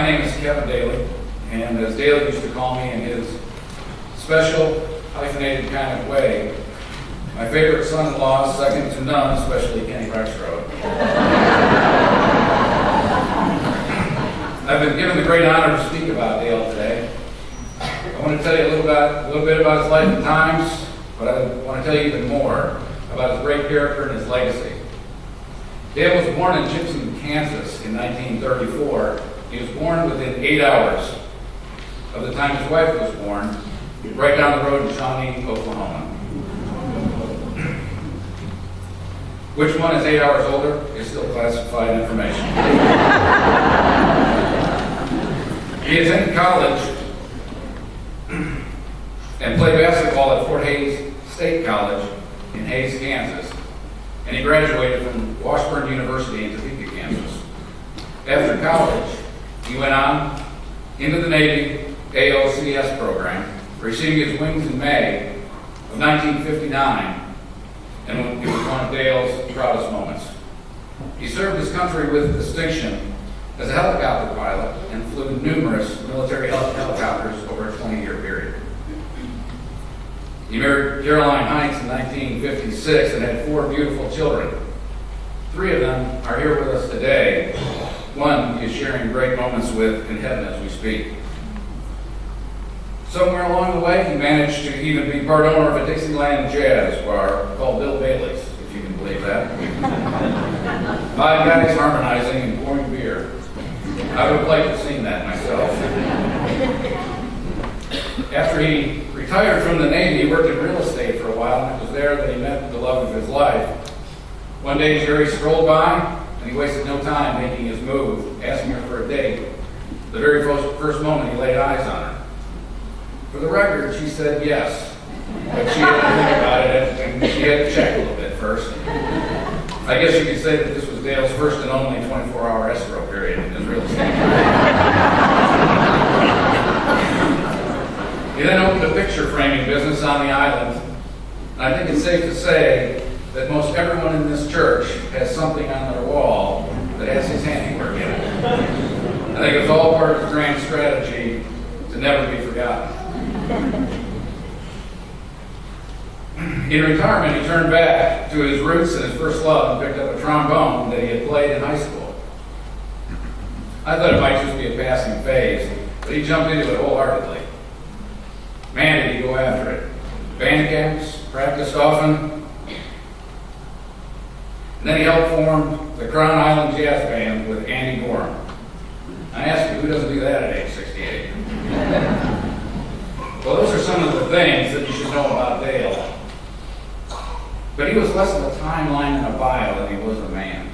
My name is Kevin Dailey, and as Dailey used to call me in his special, hyphenated kind of way, my favorite son-in-law, second to none, especially Kenny Rexroad. I've been given the great honor to speak about Dale today. I want to tell you a little bit about his life and times, but I want to tell you even more about his great character and his legacy. Dale was born in Gibson, Kansas in 1934. He was born within 8 hours of the time his wife was born, right down the road in Shawnee, Oklahoma. Which one is 8 hours older is still classified information. He attended college and played basketball at Fort Hays State College in Hays, Kansas, and he graduated from Washburn University in Topeka, Kansas. After college, he went on into the Navy AOCS program, receiving his wings in May of 1959, and it was one of Dale's proudest moments. He served his country with distinction as a helicopter pilot and flew numerous military helicopters over a 20-year period. He married Caroline Heinz in 1956 and had 4 beautiful children. 3 of them are here with us today. One he is sharing great moments with in heaven as we speak. Somewhere along the way, he managed to even be part owner of a Dixieland jazz bar called Bill Bailey's, if you can believe that. 5 guys harmonizing and pouring beer. I would have liked to have seen that myself. After he retired from the Navy, he worked in real estate for a while, and it was there that he met the love of his life. One day, Jerry strolled by, and he wasted no time making his move, asking her for a date. The very first moment he laid eyes on her. For the record, she said yes, but she had to think about it, and she had to check a little bit first. I guess you could say that this was Dale's first and only 24-hour escrow period in his real estate career. He then opened a picture framing business on the island, and I think it's safe to say that most everyone in this church has something on their wall that has his handiwork in it. I think it was all part of his grand strategy to never be forgotten. In retirement, he turned back to his roots and his first love and picked up a trombone that he had played in high school. I thought it might just be a passing phase, but he jumped into it wholeheartedly. Man, did he go after it. Band camps, practiced often, and then he helped form the Crown Island Jazz Band with Andy Gorham. I asked you, who doesn't do that at age 68? Well, those are some of the things that you should know about Dale. But he was less of a timeline and a bio than he was a man.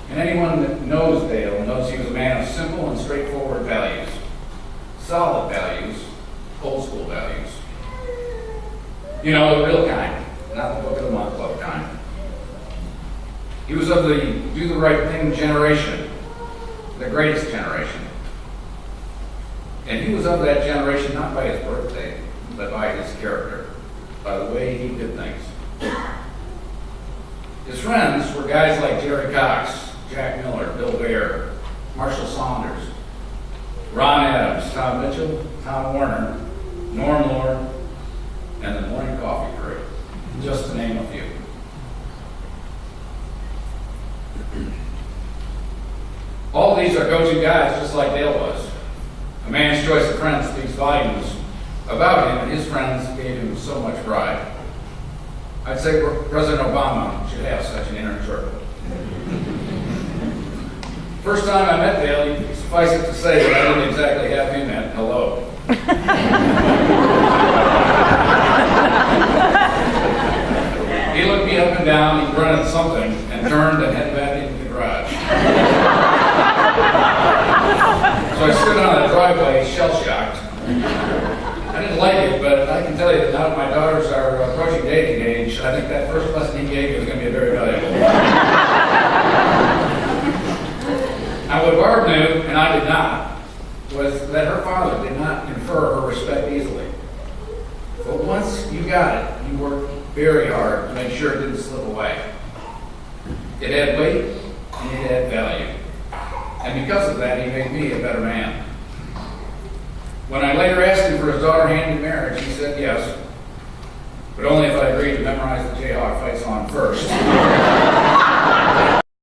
And anyone that knows Dale knows he was a man of simple and straightforward values. Solid values, old school values. You know, the real kind, not the book of the month club kind. He was of the do the right thing generation, the greatest generation. And he was of that generation not by his birthday, but by his character, by the way he did things. His friends were guys like Jerry Cox, Jack Miller, Bill Baer, Marshall Saunders, Ron Adams, Tom Mitchell, Tom Warner, Norm Lord, and the Morning Coffee Crew, just to name a few. All of these are go-to guys just like Dale was. A man's choice of friends speaks volumes about him, and his friends gave him so much pride. I'd say President Obama should have such an inner circle. First time I met Dailey, suffice it to say that I didn't exactly have him at hello. He looked me up and down, he grunted something, and turned and headed back into the garage. So I stood on the driveway, shell-shocked. I didn't like it, but I can tell you that now that my daughters are approaching dating age, I think that first lesson he gave me was going to be very valuable. Now, what Barb knew, and I did not, was that her father did not confer her respect easily. But once you got it, you worked very hard to make sure it didn't slip away. It had weight, and it had value. and because of that, he made me a better man. When I later asked him for his daughter hand in marriage, he said yes, but only if I agreed to memorize the Jayhawk fight song first.